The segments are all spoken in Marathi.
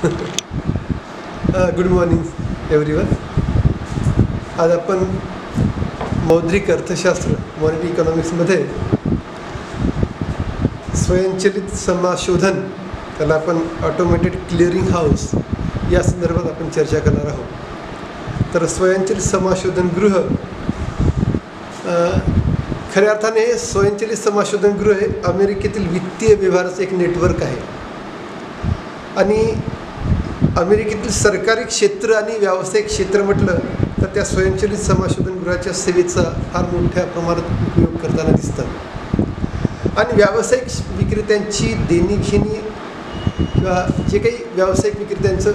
Good morning everyone. आज आपण मौद्रिक अर्थशास्त्र मॉनिटरी इकॉनॉमिक्समध्ये स्वयंचलित समाशोधन, त्याला आपण ऑटोमॅटेड क्लिअरिंग हाऊस, या संदर्भात आपण चर्चा करणार आहोत. तर स्वयंचलित समाशोधन गृह, खऱ्या अर्थाने स्वयंचलित समाशोधन गृह हे अमेरिकेतील वित्तीय व्यवहाराचं एक नेटवर्क आहे आणि अमेरिकेतील सरकारी क्षेत्र आणि व्यावसायिक क्षेत्र म्हटलं तर त्या स्वयंचलित समाशोधन गृहाच्या सेवेचा फार मोठ्या प्रमाणात उपयोग करताना दिसतात. आणि व्यावसायिक विक्रेत्यांची देणीघेणी किंवा जे काही व्यावसायिक विक्रेत्यांचं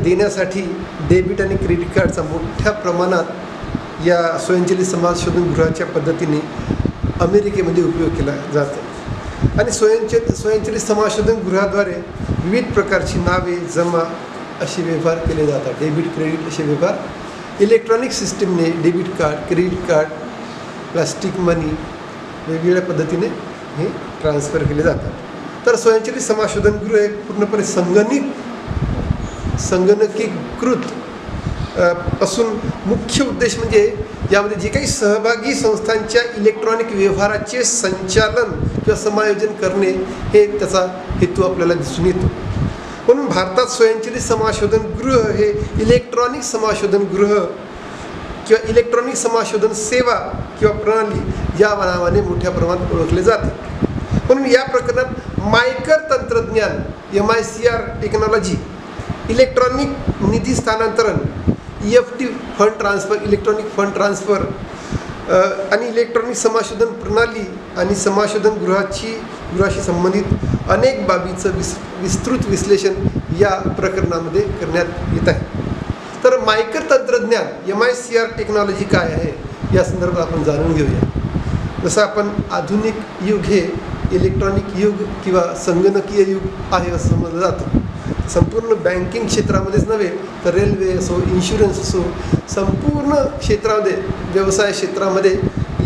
देण्यासाठी डेबिट आणि क्रेडिट कार्डचा मोठ्या प्रमाणात या स्वयंचलित समाशोधन गृहाच्या पद्धतीने अमेरिकेमध्ये उपयोग केला जातो. आणि स्वयंचलित समाशोधन गृहाद्वारे विविध प्रकारची नावे, जमा असे व्यवहार केले जातात. डेबिट, क्रेडिट असे व्यवहार इलेक्ट्रॉनिक सिस्टीमने debit card, credit card, plastic money वेगवेगळ्या पद्धतीने हे ट्रान्सफर केले जातात. तर स्वयंचलित समाशोधन गृह हे पूर्णपणे संगणकीकृत असून मुख्य उद्देश म्हणजे यामध्ये जे काही सहभागी संस्थांच्या इलेक्ट्रॉनिक व्यवहाराचे संचालन किंवा समायोजन करणे हे त्याचा हेतू आपल्याला दिसून येतो. म्हणून भारतात स्वयंचलित समाशोधन गृह हे इलेक्ट्रॉनिक समाशोधन गृह किंवा इलेक्ट्रॉनिक समाशोधन सेवा किंवा प्रणाली या नावाने मोठ्या प्रमाणात ओळखले जाते. म्हणून या प्रकरणात मायकर तंत्रज्ञान, MICR टेक्नॉलॉजी, इलेक्ट्रॉनिक निधी स्थानांतरण, EFT fund transfer, electronic fund transfer आणि इलेक्ट्रॉनिक समाशोधन प्रणाली आणि समाशोधन गृहाशी संबंधित अनेक बाबीचं विस्तृत विश्लेषण या प्रकरणामध्ये करण्यात येत आहे. तर मायकर तंत्रज्ञान, MICR टेक्नॉलॉजी काय आहे या संदर्भात आपण जाणून घेऊया. जसं आपण आधुनिक युग हे इलेक्ट्रॉनिक युग किंवा संगणकीय युग आहे असं समजलं जातं. संपूर्ण बँकिंग क्षेत्रामध्येच नव्हे तर रेल्वे असो, इन्शुरन्स असो, संपूर्ण क्षेत्रामध्ये, व्यवसाय क्षेत्रामध्ये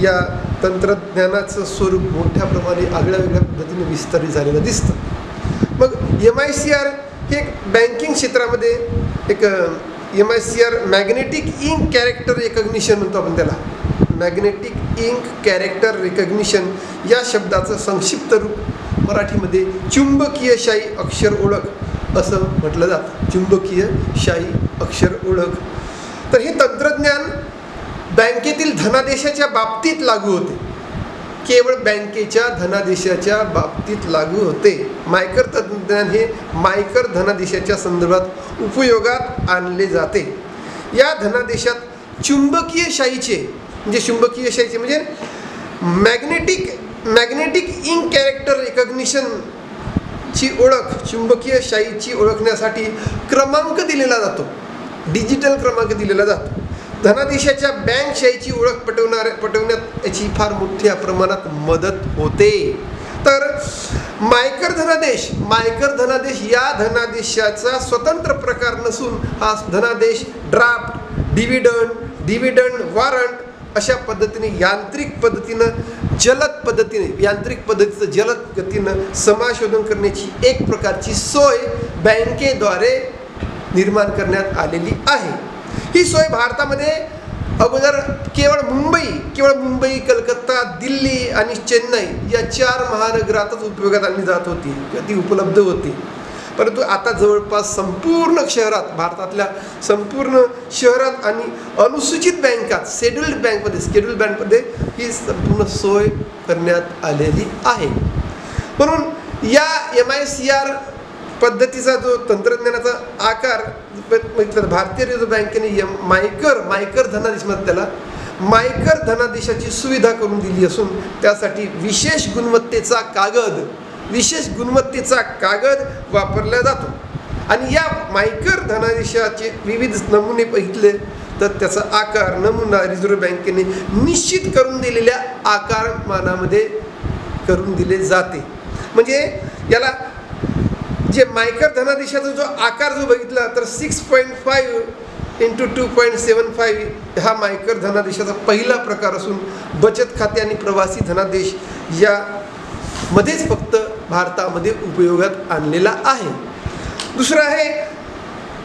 या तंत्रज्ञानाचं स्वरूप मोठ्या प्रमाणे आगळ्या पद्धतीने विस्तारित झालेलं दिसतं. मग MICR हे बँकिंग क्षेत्रामध्ये एक MICR magnetic ink character recognition म्हणतो आपण त्याला. मॅग्नेटिक इंक कॅरेक्टर रिकग्निशन या शब्दाचं संक्षिप्त रूप मराठीमध्ये चुंबकीय शाई अक्षर ओळख असं म्हटलं जातं. चुंबकीय शाई अक्षर ओळख. तर हे तंत्रज्ञान बँकेतील धनादेशाच्या बाबतीत लागू होते. केवळ बँकेच्या धनादेशाच्या बाबतीत लागू होते. मायकर तंत्रज्ञान हे मायकर धनादेशाच्या संदर्भात उपयोगात आणले जाते. या धनादेशात चुंबकीय शाईचे म्हणजे मॅग्नेटिक इंक कॅरेक्टर रिकग्निशन ची ओळख, चुंबकीय शाईची ओळखण्यासाठी क्रमांक दिलेला जातो, डिजिटल क्रमांक दिलेला जातो. धनादेशाच्या बँक शाईची ओळख पटवण्यात याची फार मोठ्या प्रमाणात मदत होते. तर मायकर धनादेश या धनादेशाचा स्वतंत्र प्रकार नसून हा धनादेश ड्राफ्ट, डिव्हिडंड, वॉरंट अशा पद्धतीने यांत्रिक पद्धतीचं जलद गतीनं समाशोधन करण्याची एक प्रकारची सोय बँकेद्वारे निर्माण करण्यात आलेली आहे. ही सोय भारतामध्ये अगोदर केवळ मुंबई, कलकत्ता, दिल्ली आणि चेन्नई या 4 महानगरातच उपयोगात आणली जात होती किंवा ती उपलब्ध होती. परंतु आता जवळपास संपूर्ण शहरात, भारतातल्या संपूर्ण शहरात आणि अनुसूचित बँकात, शेड्यूल्ड बँकमध्ये ही संपूर्ण सोय करण्यात आलेली आहे. म्हणून या MICR पद्धतीचा जो तंत्रज्ञानाचा आकार भारतीय रिझर्व्ह बँकेने मायकर धनादेश मध्ये त्याला मायकर धनादेशाची सुविधा करून दिली असून त्यासाठी विशेष गुणवत्तेचा कागद वापरला जातो. आणि या मायकर धनादेशाचे विविध नमुने बघितले तर त्याचा आकार, नमुना रिझर्व्ह बँकेने निश्चित करून दिलेल्या आकारमानामध्ये करून दिले जाते. म्हणजे याला जे मायकर धनादेशाचा जो आकार बघितला तर 6.5 × 2.75 हा मायकर धनादेशाचा पहिला प्रकार असून बचत खाते आणि प्रवासी धनादेश या मध्येच फक्त भारतामध्ये उपयोगात आणलेला आहे. दुसरं आहे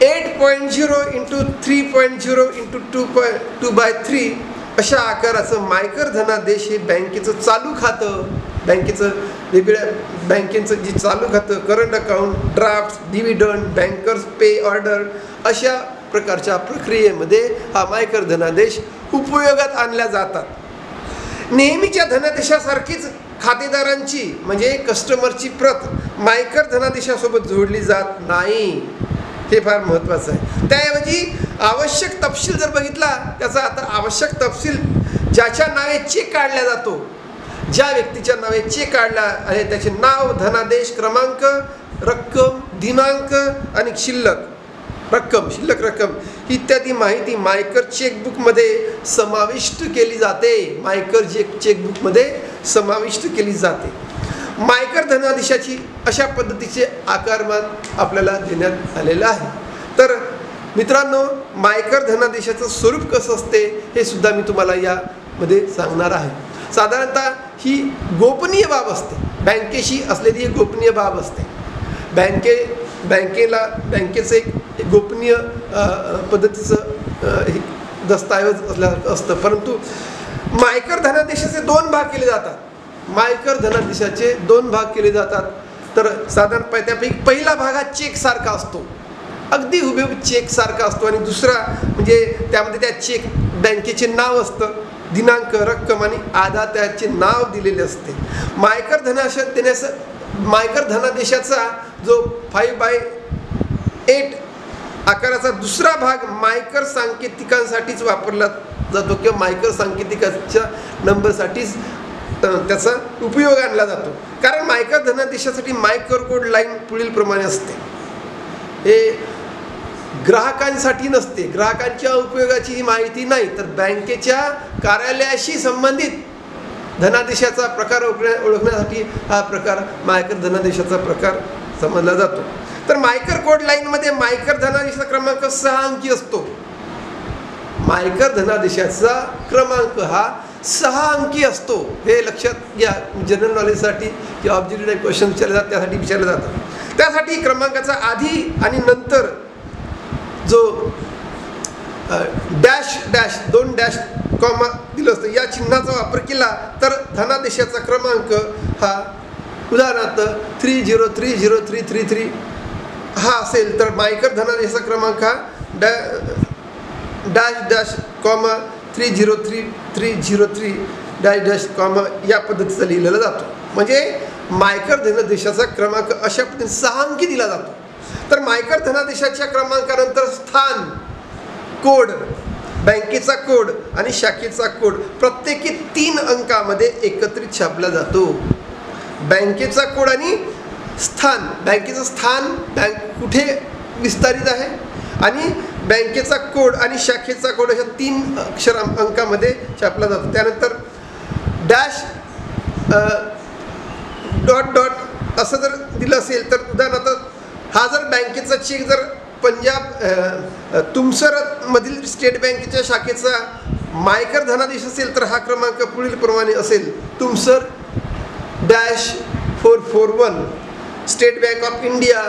8.0 इंटू 3.0 इंटू 2/3 अशा आकाराचं मायकर धनादेश हे बँकेचं चालू खातं, बँकेचं वेगळ्या बँकेचं जे चालू खातं, current account, draft, dividend, bankers pay order अशा प्रकारच्या प्रक्रियेमध्ये हा मायकर धनादेश उपयोगात आणल्या जातात. नेहमीच्या धनादेशासारखीच खातेदारांची म्हणजे कस्टमरची प्रत मायकर धनादेशासोबत जोडली जात नाही. हे फार महत्त्वाचं आहे. त्याऐवजी आवश्यक तपशील जर बघितला त्याचा आता आवश्यक तपशील ज्याच्या नावे चेक काढला जातो, ज्या व्यक्तीच्या नावे चेक काढला आहे त्याचे नाव, धनादेश क्रमांक, रक्कम, दिनांक आणि शिल्लक रक्कम इत्यादी माहिती मायकर चेकबुकमध्ये समाविष्ट केली जाते. मायकर चेकबुकमध्ये समाविष्ट केली जाते. मायकर धनादेशाची अशा पद्धतीचे आकारमान आपल्याला देण्यात आलेलं आहे. तर मित्रांनो, मायकर धनादेशाचं स्वरूप कसं असते हे सुद्धा मी तुम्हाला यामध्ये सांगणार आहे. साधारणतः ही गोपनीय बाब असते, बँकेशी असलेली ही गोपनीय बाब असते. बँकेचं एक गोपनीय पद्धतीचं दस्तऐवज असल्यासारखं असतं. परंतु मायकर धनादेशाचे दोन भाग केले जातात. मायकर धनादेशाचे दोन भाग केले जातात. तर साधारण त्यापैकी पहिला भाग हा चेकसारखा असतो, अगदी हुबेहूब चेकसारखा असतो. आणि दुसरा म्हणजे त्यामध्ये त्या चेक बँकेचे नाव असतं, दिनांक, रक्कम आणि आदात्याचे नाव दिलेले असते. मायकर धनादेशाचा जो 5/8 आकाराचा दुसरा भाग मायकर सांकेतिकांसाठीच वापरला जातो किंवा मायकर सांकेतिकाच्या नंबरसाठीच त्याचा उपयोग आणला जातो. कारण मायकर धनादेशासाठी मायकर कोड लाईन पुढील प्रमाणे असते. हे ग्राहकांसाठी नसते, ग्राहकांच्या उपयोगाची ही माहिती नाही, तर बँकेच्या कार्यालयाशी संबंधित धनादेशाचा प्रकार ओळखण्यासाठी हा प्रकार मायकर धनादेशाचा प्रकार समजला जातो. तर मायकर कोड लाईनमध्ये मायकर धनादेशाचा क्रमांक 6 अंकी असतो. मायकर धनादेशाचा क्रमांक हा 6 अंकी असतो. हे लक्षात घ्या. जनरल नॉलेजसाठी किंवा ऑब्जेक्टिव्ह टाईप क्वेश्चन विचारले जातात त्यासाठी विचारले जातात. त्यासाठी क्रमांकाचा आधी आणि नंतर जो दोन डॅश कॉमा दिलं असतं या चिन्हाचा वापर केला तर धनादेशाचा क्रमांक हा उदाहरणार्थ 30303333 हा असेल तर मायकर धनादेशाचा क्रमांक हा डॅश कॉमा 303303 डॅश कॉमा या पद्धतीचा लिहिलेला जातो. म्हणजे मायकर धनादेशाचा क्रमांक अशा पद्धतीने 6 अंकी दिला जातो. तर मायकर धनादेशाच्या क्रमांकानंतर स्थान, कोड, बँकेचा कोड आणि शाखेचा कोड प्रत्येकी 3 अंकामध्ये एकत्रित छापला जातो. बँकेचा कोड आणि स्थान, बँकेचं स्थान बँक कुठे विस्तारित आहे आणि बँकेचा कोड आणि शाखेचा कोड अशा 3 अंकामध्ये छापला जातो. त्यानंतर डॅश डॉट असं जर दिलं असेल तर उदाहरणार्थ हा जर बँकेचा चेक जर पंजाब तुमसरमधील स्टेट बँकेच्या शाखेचा मायकर धनादेश असेल तर हा क्रमांक पुढील प्रमाणे असेल. Tumsar dash 441 state bank of India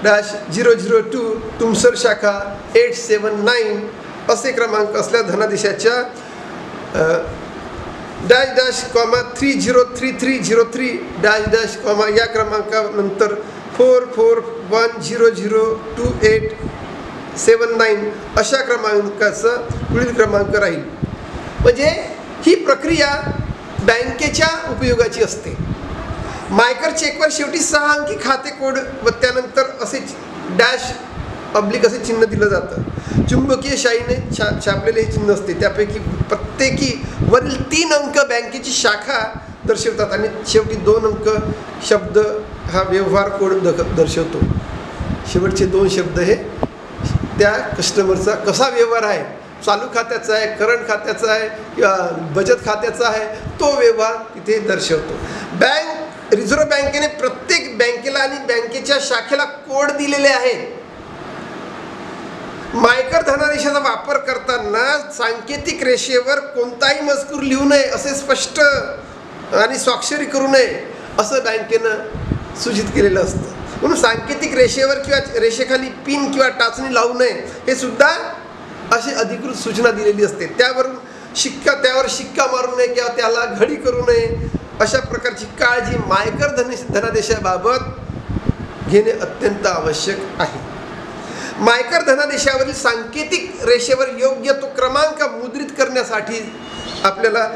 dash 002 Tumsar शाखा 879 असे क्रमांक असल्या धनादेशाच्या डॅश कॉमा 303303 डॅश कॉमा या क्रमांकानंतर 44100287 अशा क्रमांकाचा पुढील क्रमांक राहील. म्हणजे ही प्रक्रिया बँकेच्या उपयोगाची असते. मायकर चेकवर शेवटी 6 अंकी खाते कोड व त्यानंतर असे डॅश ऑब्लिक असे चिन्ह दिलं जातं. चुंबकीय शाईने छापलेले हे चिन्ह असते. त्यापैकी प्रत्येकी वरील 3 अंक बँकेची शाखा दर्शवतात आणि शेवटी 2 अंक शब्द हा व्यवहार कोड दर्शवतो. शेवटचे 2 शब्द हे त्या कस्टमरचा कसा व्यवहार आहे, चालू खात्याचा आहे, करंट खात्याचा आहे किंवा बचत खात्याचा आहे, तो व्यवहार तिथे दर्शवतो. रिझर्व्ह बँकेने प्रत्येक बँकेला आणि बँकेच्या शाखेला कोड दिलेले आहेत. मायकर धनादेशाचा वापर करताना सांकेतिक रेषेवर कोणताही मजकूर लिहू नये, असे स्पष्ट आणि स्वाक्षरी करू नये असं बँकेनं सूचित केलेलं असतं. म्हणून सांकेतिक रेषेवर किंवा रेषेखाली पिन किंवा टाचणी लावू नये हे सुद्धा अशी अधिकृत सूचना दिलेली असते. त्यावर शिक्का मारू नये किंवा त्याला घडी करू नये अशा प्रकारची काळजी मायकर धनादेशाबाबत घेणे अत्यंत आवश्यक आहे. मायकर धनादेशावरील सांकेतिक रेषेवर योग्य तो क्रमांक मुद्रित करण्यासाठी आपल्याला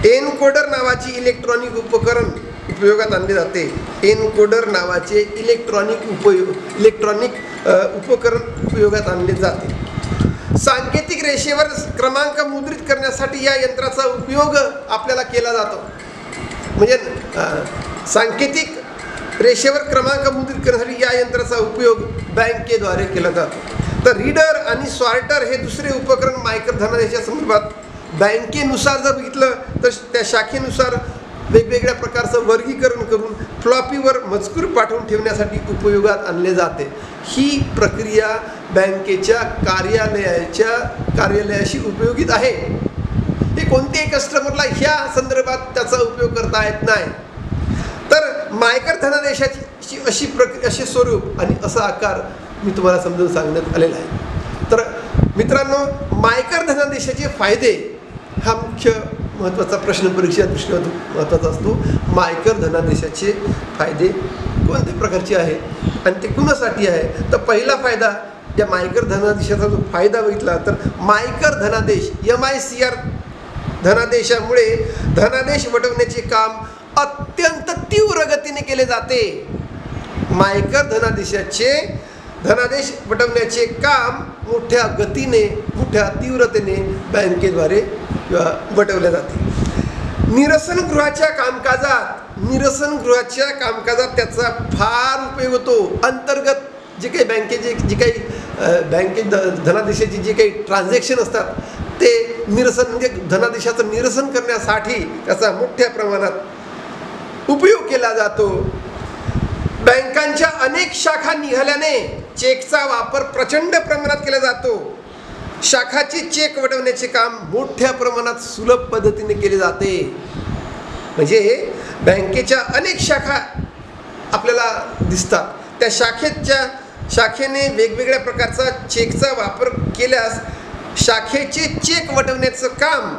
एनकोडर नावाची इलेक्ट्रॉनिक उपकरण उपयोगात आणले जाते. एनकोडर नावाचे इलेक्ट्रॉनिक उपकरण उपयोगात आणले जाते. सांकेतिक रेषेवर क्रमांक मुद्रित करण्यासाठी या यंत्राचा उपयोग आपल्याला केला जातो. म्हणजे सांकेतिक रेषेवर क्रमांक मुद्रित करण्यासाठी या यंत्राचा उपयोग बँकेद्वारे केला जातो. तर रीडर आणि सॉर्टर हे दुसरे उपकरण मायकर धनादेशा संदर्भात बँकेनुसार जर बघितलं तर त्या शाखेनुसार वेगवेगळ्या प्रकारचं वर्गीकरण करून फ्लॉपीवर मजकूर पाठवून ठेवण्यासाठी उपयोगात आणले जाते. ही प्रक्रिया बँकेच्या कार्यालयाशी उपयोगित आहे. हे कोणत्याही कस्टमरला ह्या संदर्भात त्याचा उपयोग करता येत नाही. तर मायकर धनादेशाची असे स्वरूप आणि असा आकार मी तुम्हाला समजून सांगण्यात आलेला आहे. तर मित्रांनो, मायकर धनादेशाचे फायदे हा मुख्य महत्त्वाचा प्रश्न परीक्षा दृष्टीने महत्त्वाचा असतो. मायकर धनादेशाचे फायदे कोणत्या प्रकारचे आहेत आणि ते कुणासाठी आहे? तर पहिला फायदा, या मायकर धनादेशाचा जो फायदा बघितला तर मायकर धनादेश MICR धनादेशामुळे धनादेश वटवण्याचे काम अत्यंत तीव्र गतीने केले जाते. मायकर धनादेश वटवण्याचे काम मोठ्या गतीने, मोठ्या तीव्रतेने बँकेद्वारे वटवले जाते. निरसनगृहाच्या कामकाजात त्याचा फार उपयोग होतो. अंतर्गत जे काही बँकेचे धनादेशाची जे काही ट्रान्झॅक्शन असतात ते म्हणजे धनादेशाचं निरसन करण्यासाठी त्याचा मोठ्या प्रमाणात उपयोग केला जातो. बँकांच्या अनेक शाखा निघाल्याने चेकचा वापर प्रचंड प्रमाणात केला जातो. शाखाचे चेक वटवण्याचे काम मोठ्या प्रमाणात सुलभ पद्धतीने केले जाते. म्हणजे बँकेच्या अनेक शाखा आपल्याला दिसतात. त्या शाखेने वेगवेगळ्या प्रकारचा चेकचा वापर केल्यास शाखेचे चेक वटवण्याचं काम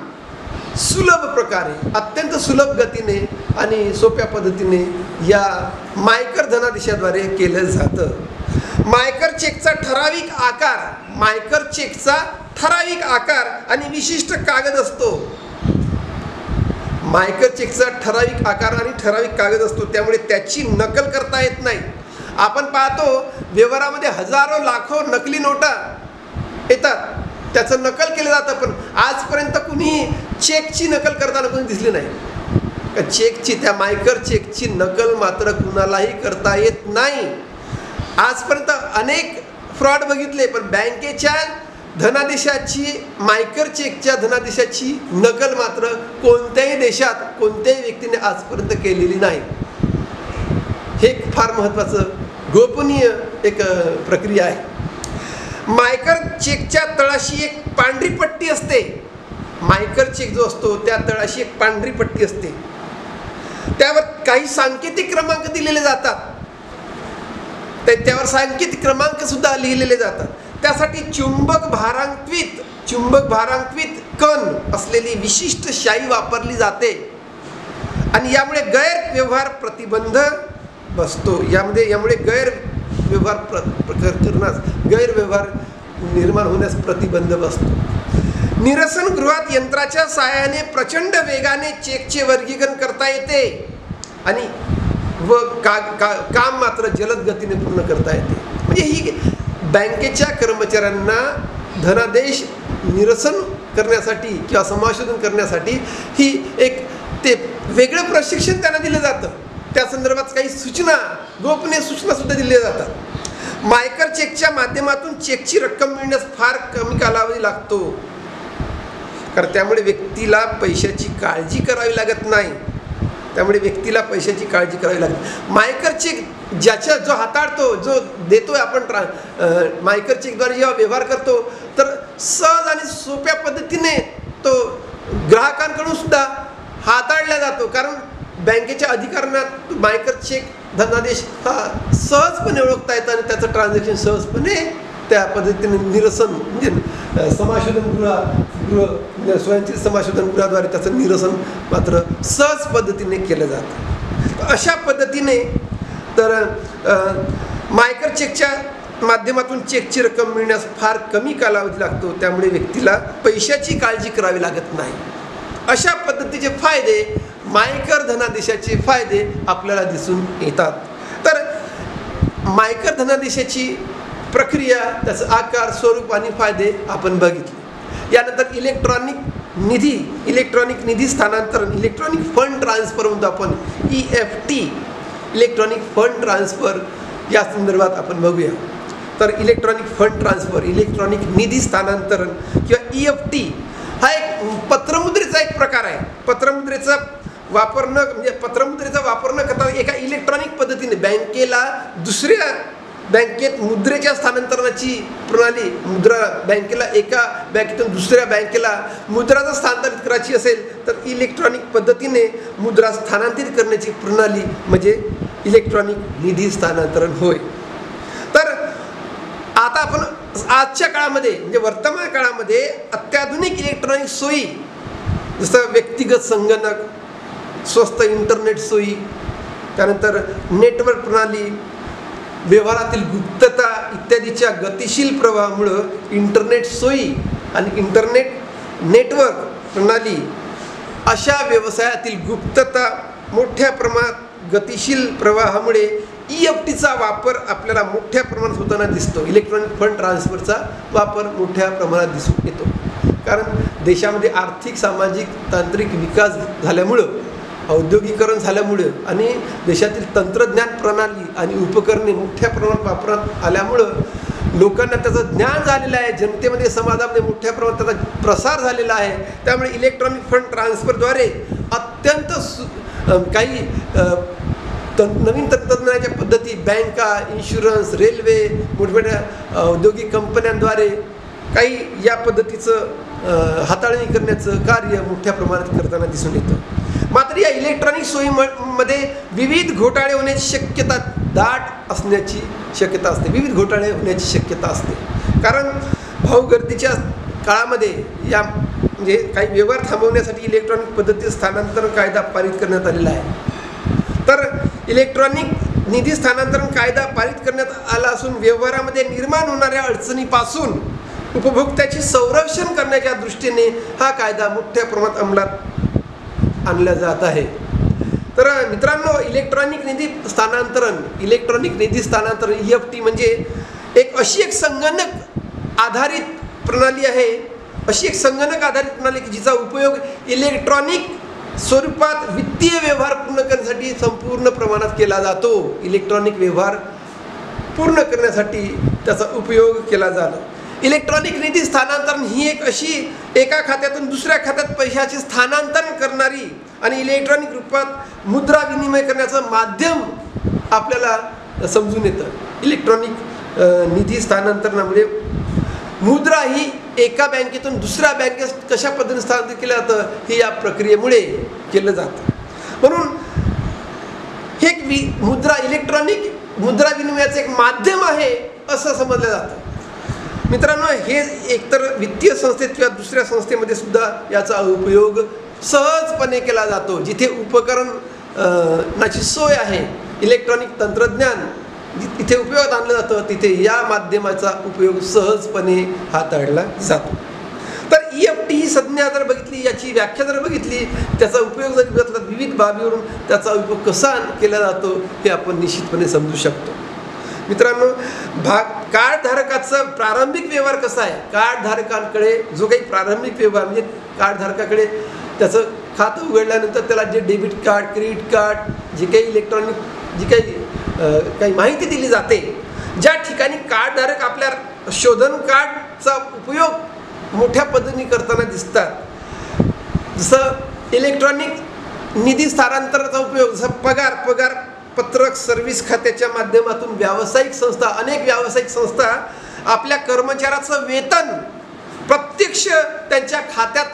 सुलभ प्रकारे, अत्यंत सुलभ गतीने आणि सोप्या पद्धतीने या मायकर धनादेशाद्वारे केलं जातं. मायकर चेकचा ठराविक आकार आणि विशिष्ट कागद असतो. मायकर चेकचा ठराविक आकार आणि ठराविक कागद असतो, त्यामुळे त्याची नकल करता येत नाही. आपण पाहतो व्यवहारामध्ये हजारो लाखो नकली नोटा येतात, त्याचं नकल केलं जातं, पण आजपर्यंत कुणी चेकची नकल करताना कोणी दिसली नाही. त्या मायकर चेकची नकल मात्र कुणालाही करता येत नाही. आजपर्यंत अनेक फ्रॉड बघितले, पण बँकेच्या धनादेशाची, मायकर चेकच्या धनादेशाची नकल मात्र कोणत्याही देशात कोणत्याही व्यक्तीने आजपर्यंत केलेली नाही. हे फार महत्त्वाचं गोपनीय एक प्रक्रिया आहे. मायकर चेकच्या तळाशी एक पांढरी पट्टी असते. मायकर चेक जो असतो त्या तळाशी एक पांढरी पट्टी असते. त्यावर काही सांकेतिक क्रमांक दिलेले जातात. त्यावर सांकेतिक क्रमांक सुद्धा लिहिलेले जातात. त्यासाठी चुंबक भारांकित कण असलेली विशिष्ट शाई वापरली जाते आणि यामुळे गैरव्यवहार प्रतिबंध बसतो. यामुळे गैरव्यवहार निर्माण होण्यास प्रतिबंध बसतो. निरसन गृहात यंत्राच्या सहाय्याने प्रचंड वेगाने चेकचे वर्गीकरण करता येते आणि काम मात्र जलद गतीने पूर्ण करता येते. म्हणजे ही बँकेच्या कर्मचाऱ्यांना धनादेश निरसन करण्यासाठी किंवा समाशोधन करण्यासाठी ही ते वेगळं प्रशिक्षण त्यांना दिलं जातं. त्या संदर्भात काही गोपनीय सूचना सुद्धा दिल्या जातात. मायकर चेकच्या माध्यमातून चेकची रक्कम मिळण्यास फार कमी कालावधी लागतो, कारण त्यामुळे व्यक्तीला पैशाची काळजी करावी लागत नाही. मायकर चेक जो हाताळतो, जो देतोय आपण मायकर चेकद्वारे जेव्हा व्यवहार करतो तर सहज आणि सोप्या पद्धतीने तो ग्राहकांकडून सुद्धा हाताळला जातो, कारण बँकेच्या अधिकाऱ्यांना मायकर चेक धनादेश हा सहजपणे ओळखता येतं आणि त्याचं ट्रान्झॅक्शन सहजपणे त्या पद्धतीने निरसन म्हणजे गृह स्वयंचलित समाशोधन गृहाद्वारे त्याचं निरसन मात्र सहज पद्धतीने केलं जातं. अशा पद्धतीने तर मायकर चेकच्या माध्यमातून चेकची रक्कम मिळण्यास फार कमी कालावधी लागतो, त्यामुळे व्यक्तीला पैशाची काळजी करावी लागत नाही. अशा पद्धतीचे फायदे मायकर धनादेशाचे फायदे आपल्याला दिसून येतात. तर मायकर धनादेशाची प्रक्रिया, त्याचा आकार, स्वरूप आणि फायदे आपण बघितले. यानंतर इलेक्ट्रॉनिक निधी स्थानांतरण, इलेक्ट्रॉनिक फंड ट्रान्सफर म्हणतो आपण, EFT, इलेक्ट्रॉनिक फंड ट्रान्सफर या संदर्भात आपण बघूया. तर इलेक्ट्रॉनिक फंड ट्रान्सफर, इलेक्ट्रॉनिक निधी स्थानांतरण किंवा EFT हा एक पत्रमुद्रेचा एक प्रकार आहे. पत्रमुद्रेचा वापर न करता एका इलेक्ट्रॉनिक पद्धतीने बँकेला दुसऱ्या बँकेत मुद्रेच्या स्थानांतरणाची प्रणाली, बँकेला एका बँकेतून दुसऱ्या बँकेला मुद्रा जर स्थानांतरित करायची असेल तर इलेक्ट्रॉनिक पद्धतीने मुद्रा स्थानांतरित करण्याची प्रणाली म्हणजे इलेक्ट्रॉनिक निधी स्थानांतरण होय. तर आता आपण आजच्या काळामध्ये म्हणजे वर्तमान काळामध्ये अत्याधुनिक इलेक्ट्रॉनिक सोयी जसं व्यक्तिगत संगणक, स्वस्त इंटरनेट सोयी, त्यानंतर नेटवर्क प्रणाली, व्यवहारातील गुप्तता इत्यादीच्या गतिशील प्रवाहामुळं इंटरनेट सोयी आणि इंटरनेट नेटवर्क प्रणाली अशा व्यवसायातील गुप्तता मोठ्या प्रमाणात गतिशील प्रवाहामुळे EFTचा वापर आपल्याला मोठ्या प्रमाणात होताना दिसतो. इलेक्ट्रॉनिक फंड ट्रान्सफरचा वापर मोठ्या प्रमाणात दिसून येतो. कारण देशामध्ये आर्थिक, सामाजिक, तांत्रिक विकास झाल्यामुळं, औद्योगिकरण झाल्यामुळं आणि देशातील तंत्रज्ञान प्रणाली आणि उपकरणे मोठ्या प्रमाणात वापरात आल्यामुळं लोकांना त्याचं ज्ञान झालेलं आहे, जनतेमध्ये, समाजामध्ये मोठ्या प्रमाणात त्याचा प्रसार झालेला आहे. त्यामुळे इलेक्ट्रॉनिक फंड ट्रान्सफरद्वारे अत्यंत काही नवीन तंत्रज्ञानाच्या पद्धती, बँका, इन्शुरन्स, रेल्वे, मोठमोठ्या औद्योगिक कंपन्यांद्वारे काही या पद्धतीचं हाताळणी करण्याचं कार्य मोठ्या प्रमाणात करताना दिसून येतं. मात्र या इलेक्ट्रॉनिक सोयीमध्ये विविध घोटाळे होण्याची शक्यता दाट असण्याची शक्यता असते. विविध घोटाळे होण्याची शक्यता असते. कारण भाऊगर्दीच्या काळामध्ये या म्हणजे काही व्यवहार थांबवण्यासाठी इलेक्ट्रॉनिक पद्धतीत स्थानांतरण कायदा पारित करण्यात आलेला आहे. तर इलेक्ट्रॉनिक निधी स्थानांतरण कायदा पारित करण्यात आला असून व्यवहारामध्ये निर्माण होणाऱ्या अडचणीपासून उपभोक्त्याचे संरक्षण करण्याच्या दृष्टीने हा कायदा मोठ्या प्रमाणात अंमलात आणला जात आहे. तर मित्रांनो, इलेक्ट्रॉनिक निधी स्थानांतरण EFT म्हणजे अशी एक संगणक आधारित प्रणाली आहे, की जिचा उपयोग इलेक्ट्रॉनिक स्वरूपात वित्तीय व्यवहार पूर्ण करण्यासाठी संपूर्ण प्रमाणात केला जातो. इलेक्ट्रॉनिक व्यवहार पूर्ण करण्यासाठी त्याचा उपयोग केला जातो. इलेक्ट्रॉनिक निधी स्थानांतरण ही एक अशी एका खात्यातून दुसऱ्या खात्यात पैशाचे स्थानांतरण करणारी आणि इलेक्ट्रॉनिक रूपात मुद्रा विनिमय करण्याचं माध्यम आपल्याला समजून येतं. इलेक्ट्रॉनिक निधी स्थानांतरणामुळे मुद्रा ही एका बँकेतून दुसऱ्या बँकेत कशा पद्धतीने स्थानांतरित केलं जातं हे या प्रक्रियेमुळे केलं जातं. म्हणून हे इलेक्ट्रॉनिक मुद्रा विनिमयाचं एक माध्यम आहे असं समजलं जातं. मित्रांनो, हे एकतर वित्तीय संस्थेत किंवा दुसऱ्या संस्थेमध्ये सुद्धा याचा उपयोग सहजपणे केला जातो. जिथे उपकरणाची सोय आहे, इलेक्ट्रॉनिक तंत्रज्ञान इथे उपयोगात आणलं जातं, तिथे या माध्यमाचा उपयोग सहजपणे हाताळला जातो. तर EFT ही संज्ञा जर बघितली, याची व्याख्या जर बघितली, त्याचा उपयोग जर बघितला, विविध बाबीवरून त्याचा उपयोग कसा केला जातो हे आपण निश्चितपणे समजू शकतो. मित्रांनो, कार्ड धारकाचा प्रारंभिक व्यवहार कसा आहे? कार्ड धारकांकडे जो काही प्रारंभिक व्यवहार म्हणजे कार्ड धारकाकडे त्याचं खातं उघडल्यानंतर त्याला जे डेबिट कार्ड, क्रेडिट कार्ड, जे काही इलेक्ट्रॉनिक काही माहिती दिली जाते, ज्या ठिकाणी कार्ड धारक आपल्या शोधन कार्डचा उपयोग मोठ्या पद्धतीने करताना दिसतात, जसं इलेक्ट्रॉनिक निधी स्थानांतरणाचा उपयोग, जसं पगार पत्रक सर्व्हिस खात्याच्या माध्यमातून अनेक व्यावसायिक संस्था आपल्या कर्मचाऱ्याचं वेतन प्रत्यक्ष त्यांच्या खात्यात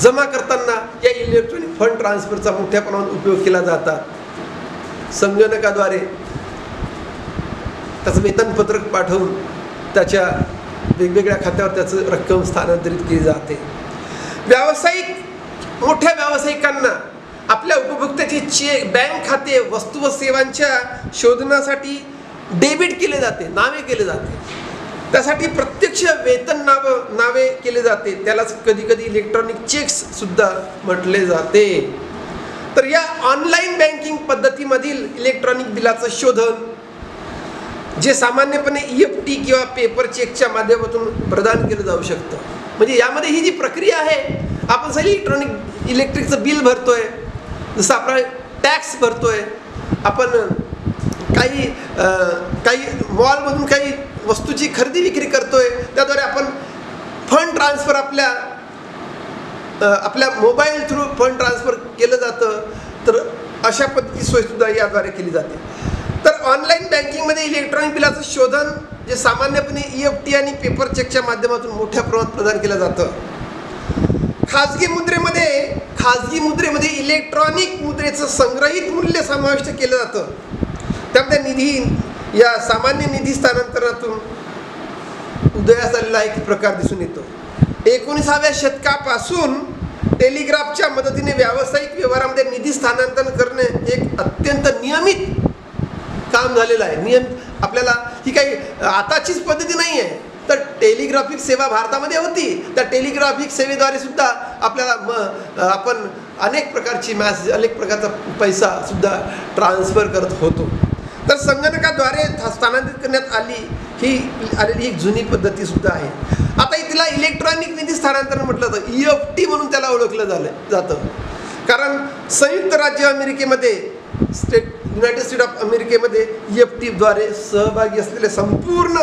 जमा करताना या इलेक्ट्रॉनिक फंड ट्रान्सफरचा मोठ्या प्रमाणात उपयोग केला जातात. संगणकाद्वारे त्याचं वेतनपत्रक पाठवून त्याच्या वेगवेगळ्या खात्यावर त्याचं रक्कम स्थानांतरित केली जाते. मोठ्या व्यावसायिकांना आपल्या उपभोक्त्याचे चेक, बँक खाते, वस्तू व सेवांच्या शोधनासाठी डेबिट केले जाते, नावे केले जाते. त्यासाठी प्रत्यक्ष वेतन नावे केले जाते. त्यालाच कधी कधी इलेक्ट्रॉनिक चेक्स सुद्धा म्हटले जाते. तर या ऑनलाईन बँकिंग पद्धतीमधील इलेक्ट्रॉनिक बिलाचं शोधन जे सामान्यपणे EFT किंवा पेपर चेकच्या माध्यमातून प्रदान केलं जाऊ शकतं. म्हणजे यामध्ये ही जी प्रक्रिया आहे, आपण सगळी इलेक्ट्रिकचं बिल भरतोय, जसं आपला टॅक्स भरतोय, आपण काही मॉलमधून काही वस्तूची खरेदी विक्री करतोय, त्याद्वारे आपण फंड ट्रान्सफर आपल्या मोबाईल थ्रू फंड ट्रान्सफर केलं जातं. तर अशा पद्धतीची सोयसुद्धा याद्वारे केली जाते. तर ऑनलाईन बँकिंगमध्ये इलेक्ट्रॉनिक बिलाचं शोधन जे सामान्यपणे EFT आणि पेपर चेकच्या माध्यमातून मोठ्या प्रमाणात प्रदान केलं जातं. खाजगी मुद्रेमध्ये इलेक्ट्रॉनिक मुद्रेचं संग्रहित मूल्य समाविष्ट केलं जातं. त्यामध्ये या सामान्य निधी स्थानांतरणातून उदयास आलेला एक प्रकार दिसून येतो. 19व्या शतकापासून टेलिग्राफच्या मदतीने व्यावसायिक व्यवहारामध्ये निधी स्थानांतरण करणे एक अत्यंत नियमित काम झालेलं आहे. आपल्याला ही काही आताचीच पद्धती नाही आहे. तर टेलिग्राफिक सेवा भारतामध्ये होती. त्या टेलिग्राफिक सेवेद्वारे सुद्धा आपल्याला आपण अनेक प्रकारचा पैसा सुद्धा ट्रान्सफर करत होतो. तर संगणकाद्वारे स्थानांतरित करण्यात आलेली एक जुनी पद्धती सुद्धा आहे. आता तिला इलेक्ट्रॉनिक निधी स्थानांतरण म्हटलं जातं. EFT म्हणून त्याला ओळखलं जातं. कारण संयुक्त राज्य अमेरिकेमध्ये युनायटेड स्टेट ऑफ अमेरिकेमध्ये EFTद्वारे सहभागी असलेले संपूर्ण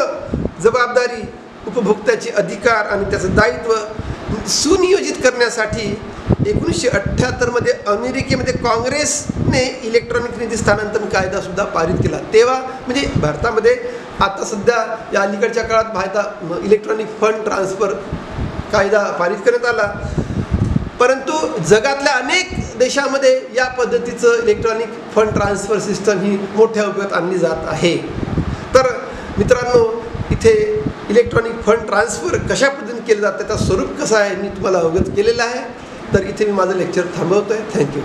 जबाबदारी, उपभोक्त्याचे अधिकार आणि त्याचं दायित्व सुनियोजित करण्यासाठी 1978 अमेरिकेमध्ये काँग्रेसने इलेक्ट्रॉनिक निधी स्थानांतरण कायदा सुद्धा पारित केला. तेव्हा म्हणजे भारतामध्ये आता सध्या या अलीकडच्या काळात इलेक्ट्रॉनिक फंड ट्रान्सफर कायदा पारित करण्यात आला. परंतु जगातल्या अनेक देशामध्ये या पद्धतीचं इलेक्ट्रॉनिक फंड ट्रान्सफर सिस्टम ही मोठ्या उपयोगात आणली जात आहे. तर मित्रांनो, इथे इलेक्ट्रॉनिक फंड ट्रान्सफर कशा पद्धतीने केलं जातं, त्याचं स्वरूप कसं आहे मी तुम्हाला अवगत केलेलं आहे. तर इथे मी माझं लेक्चर थांबवतो आहे. थँक्यू.